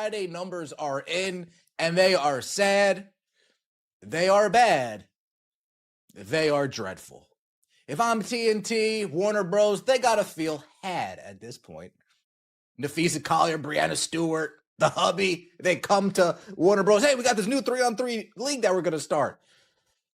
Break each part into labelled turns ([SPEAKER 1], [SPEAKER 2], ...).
[SPEAKER 1] Friday numbers are in, and they are sad. They are bad. They are dreadful. If I'm TNT, Warner Bros., they got to feel had at this point. Stewart Collier, Brianna Stewart, the hubby, they come to Warner Bros. Hey, we got this new 3-on-3 league that we're going to start.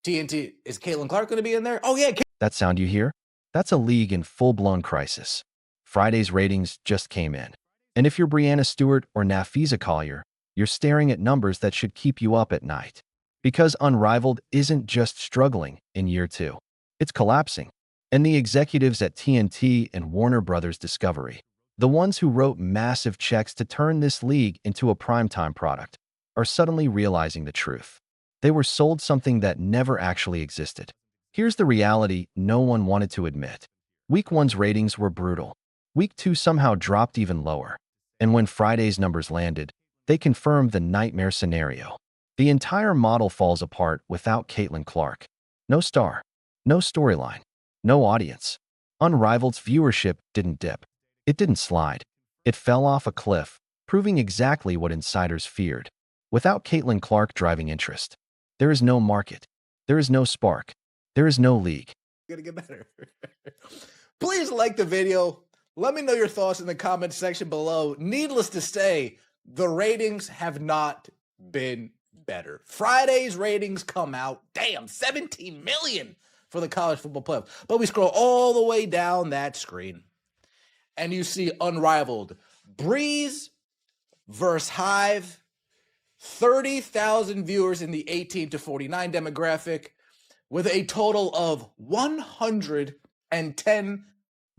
[SPEAKER 1] TNT, is Caitlin Clark going to be in there? Oh, yeah.
[SPEAKER 2] That sound you hear? That's a league in full-blown crisis. Friday's ratings just came in. And if you're Brianna Stewart or Stewart Collier, you're staring at numbers that should keep you up at night. Because Unrivaled isn't just struggling in year 2. It's collapsing. And the executives at TNT and Warner Brothers Discovery, the ones who wrote massive checks to turn this league into a primetime product, are suddenly realizing the truth. They were sold something that never actually existed. Here's the reality no one wanted to admit. Week 1's ratings were brutal. Week 2 somehow dropped even lower. And when Friday's numbers landed, they confirmed the nightmare scenario. The entire model falls apart without Caitlin Clark. No star, no storyline, no audience. Unrivaled's viewership didn't dip. It didn't slide. It fell off a cliff, proving exactly what insiders feared. Without Caitlin Clark driving interest, there is no market. There is no spark. There is no league.
[SPEAKER 1] Gonna get better. Please like the video. Let me know your thoughts in the comment section below. Needless to say, the ratings have not been better. Friday's ratings come out. Damn, 17 million for the college football playoffs. But we scroll all the way down that screen, and you see Unrivaled. Breeze versus Hive. 30,000 viewers in the 18 to 49 demographic with a total of 110.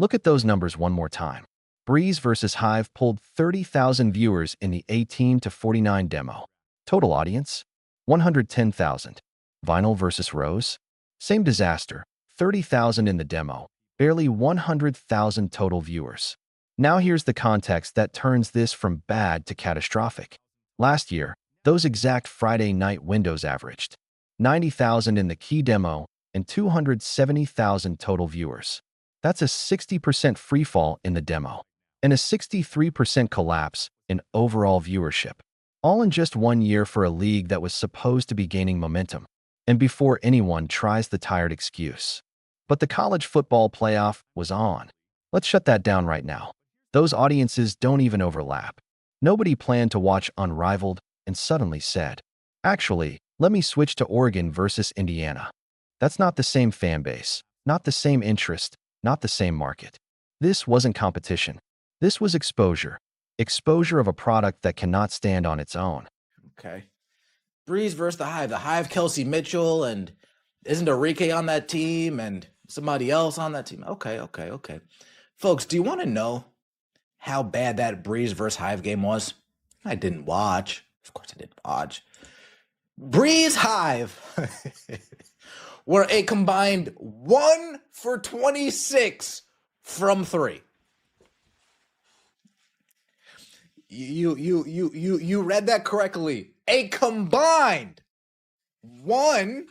[SPEAKER 2] Look at those numbers one more time. Breeze versus Hive pulled 30,000 viewers in the 18 to 49 demo. Total audience, 110,000. Vinyl versus Rose, same disaster, 30,000 in the demo, barely 100,000 total viewers. Now here's the context that turns this from bad to catastrophic. Last year, those exact Friday night windows averaged 90,000 in the key demo and 270,000 total viewers. That's a 60% freefall in the demo and a 63% collapse in overall viewership. All in just 1 year for a league that was supposed to be gaining momentum, and before anyone tries the tired excuse. But the college football playoff was on. Let's shut that down right now. Those audiences don't even overlap. Nobody planned to watch Unrivaled and suddenly said, actually, let me switch to Oregon versus Indiana. That's not the same fan base, not the same interest, not the same market. This wasn't competition. This was exposure. Exposure of a product that cannot stand on its own.
[SPEAKER 1] Okay. Breeze versus the Hive. The Hive, Kelsey Mitchell, and isn't Enrique on that team and somebody else on that team? Okay. Folks, do you want to know how bad that Breeze versus Hive game was? I didn't watch. Of course I didn't watch. Breeze Hive were a combined 1 for 26 from 3. You read that correctly. A combined 1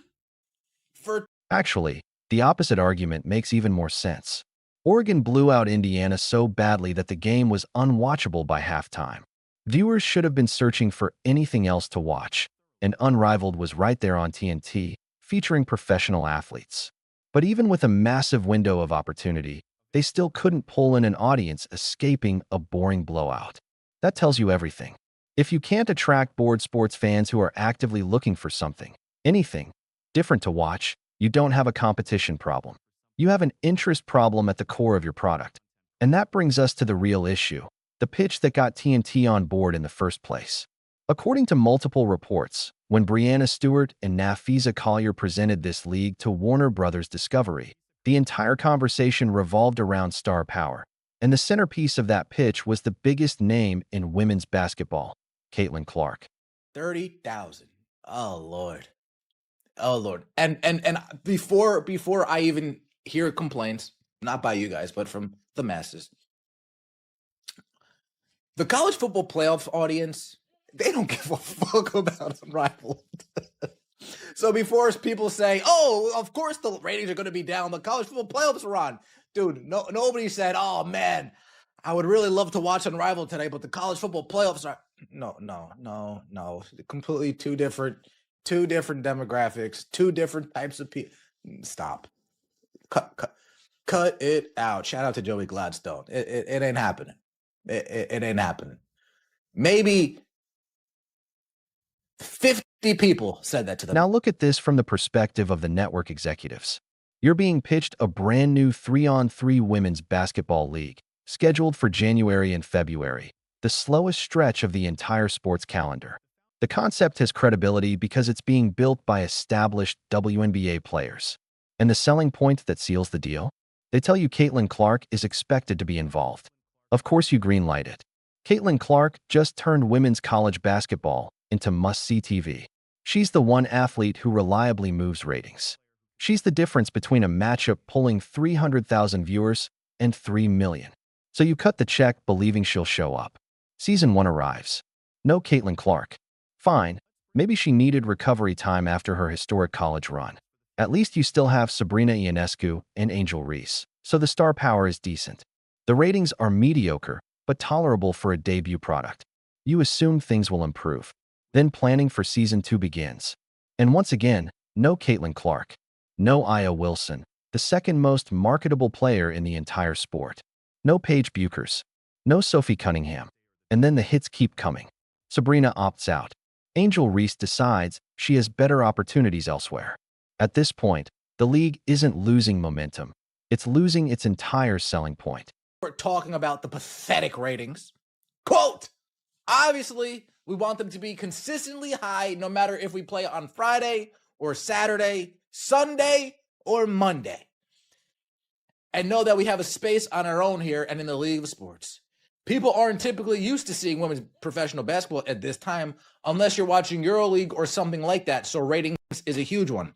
[SPEAKER 1] for...
[SPEAKER 2] Actually, the opposite argument makes even more sense. Oregon blew out Indiana so badly that the game was unwatchable by halftime. Viewers should have been searching for anything else to watch, and Unrivaled was right there on TNT, featuring professional athletes. But even with a massive window of opportunity, they still couldn't pull in an audience escaping a boring blowout. That tells you everything. If you can't attract bored sports fans who are actively looking for something, anything, different to watch, you don't have a competition problem. You have an interest problem at the core of your product. And that brings us to the real issue, the pitch that got TNT on board in the first place. According to multiple reports, when Brianna Stewart and Stewart Collier presented this league to Warner Brothers Discovery, the entire conversation revolved around star power. And the centerpiece of that pitch was the biggest name in women's basketball, Caitlin Clark.
[SPEAKER 1] 30,000. Oh, Lord. And before I even hear complaints, not by you guys, but from the masses, the college football playoff audience, they don't give a fuck about Unrivaled. So before people say, oh, of course the ratings are going to be down, the college football playoffs are on. Dude, nobody said, oh, man, I would really love to watch Unrivaled today, but the college football playoffs are... No. Completely two different demographics, two different types of people. Stop. Cut it out. Shout out to Joey Gladstone. It ain't happening. It ain't happening. Maybe 50 people said that to them.
[SPEAKER 2] Now look at this from the perspective of the network executives. You're being pitched a brand new 3-on-3 women's basketball league, scheduled for January and February, the slowest stretch of the entire sports calendar. The concept has credibility because it's being built by established WNBA players. And the selling point that seals the deal? They tell you Caitlin Clark is expected to be involved. Of course you greenlight it. Caitlin Clark just turned women's college basketball into must-see TV. She's the one athlete who reliably moves ratings. She's the difference between a matchup pulling 300,000 viewers and 3 million. So you cut the check believing she'll show up. Season 1 arrives. No Caitlin Clark. Fine, maybe she needed recovery time after her historic college run. At least you still have Sabrina Ionescu and Angel Reese, so the star power is decent. The ratings are mediocre, but tolerable for a debut product. You assume things will improve. Then planning for Season 2 begins. And once again, no Caitlin Clark. No Aya Wilson, the second most marketable player in the entire sport. No Paige Buchers. No Sophie Cunningham. And then the hits keep coming. Sabrina opts out. Angel Reese decides she has better opportunities elsewhere. At this point, the league isn't losing momentum. It's losing its entire selling point.
[SPEAKER 1] We're talking about the pathetic ratings. Quote, obviously, we want them to be consistently high no matter if we play on Friday or Saturday, Sunday or Monday. And know that we have a space on our own here and in the league of sports. People aren't typically used to seeing women's professional basketball at this time unless you're watching EuroLeague or something like that, so ratings is a huge one.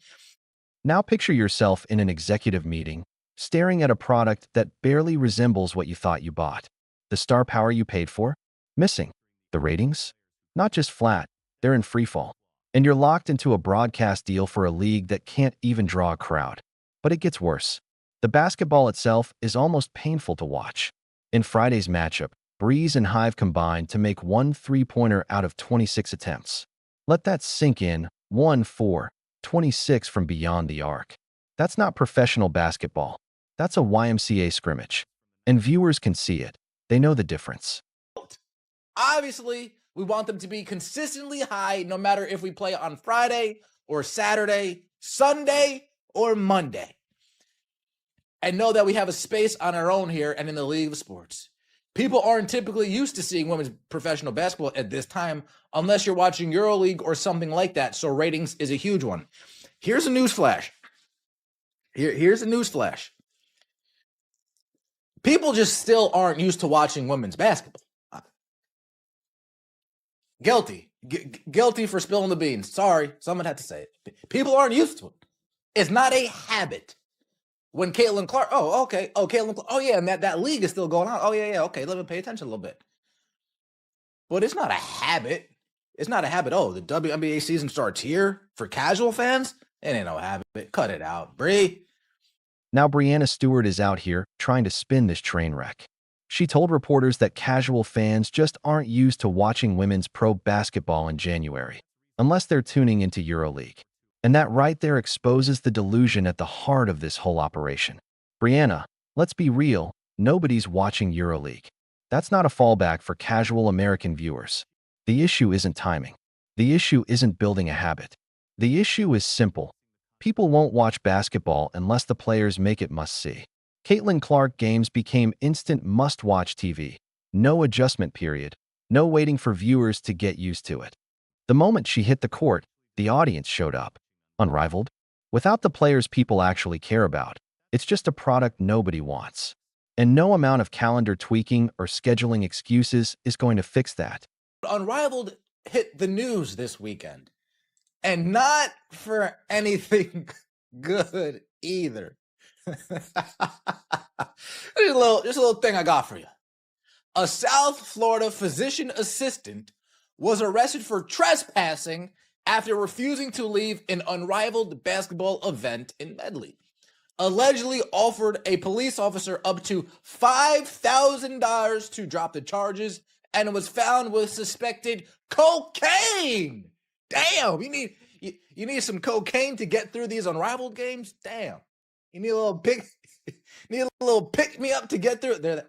[SPEAKER 2] Now picture yourself in an executive meeting, staring at a product that barely resembles what you thought you bought. The star power you paid for? Missing. The ratings? Not just flat, they're in freefall. And you're locked into a broadcast deal for a league that can't even draw a crowd. But it gets worse. The basketball itself is almost painful to watch. In Friday's matchup, Breeze and Hive combined to make one three-pointer out of 26 attempts. Let that sink in. 1-4-26 from beyond the arc. That's not professional basketball. That's a YMCA scrimmage. And viewers can see it. They know the difference.
[SPEAKER 1] Obviously, we want them to be consistently high no matter if we play on Friday or Saturday, Sunday or Monday. And know that we have a space on our own here and in the league of sports. People aren't typically used to seeing women's professional basketball at this time unless you're watching EuroLeague or something like that, so ratings is a huge one. Here's a news flash. Here's a news flash. People just still aren't used to watching women's basketball. Guilty. Guilty for spilling the beans. Sorry, someone had to say it. People aren't used to it. It's not a habit. When Caitlin Clark, Caitlin Clark, yeah, and that league is still going on. Okay, let me pay attention a little bit. But it's not a habit. It's not a habit. Oh, the WNBA season starts here for casual fans? It ain't no habit. Cut it out, Bree.
[SPEAKER 2] Now Breanna Stewart is out here trying to spin this train wreck. She told reporters that casual fans just aren't used to watching women's pro basketball in January, unless they're tuning into EuroLeague. And that right there exposes the delusion at the heart of this whole operation. Breanna, let's be real, nobody's watching EuroLeague. That's not a fallback for casual American viewers. The issue isn't timing. The issue isn't building a habit. The issue is simple. People won't watch basketball unless the players make it must-see. Caitlin Clark games became instant must-watch TV. No adjustment period. No waiting for viewers to get used to it. The moment she hit the court, the audience showed up. Unrivaled? Without the players people actually care about, it's just a product nobody wants. And no amount of calendar tweaking or scheduling excuses is going to fix that.
[SPEAKER 1] Unrivaled hit the news this weekend. And not for anything good either. Just a little thing I got for you. A South Florida physician assistant was arrested for trespassing after refusing to leave an Unrivaled basketball event in Medley. Allegedly offered a police officer up to $5,000 to drop the charges and was found with suspected cocaine. Damn, you need some cocaine to get through these unrivaled games. Damn, you need a little pick me up to get through it. They're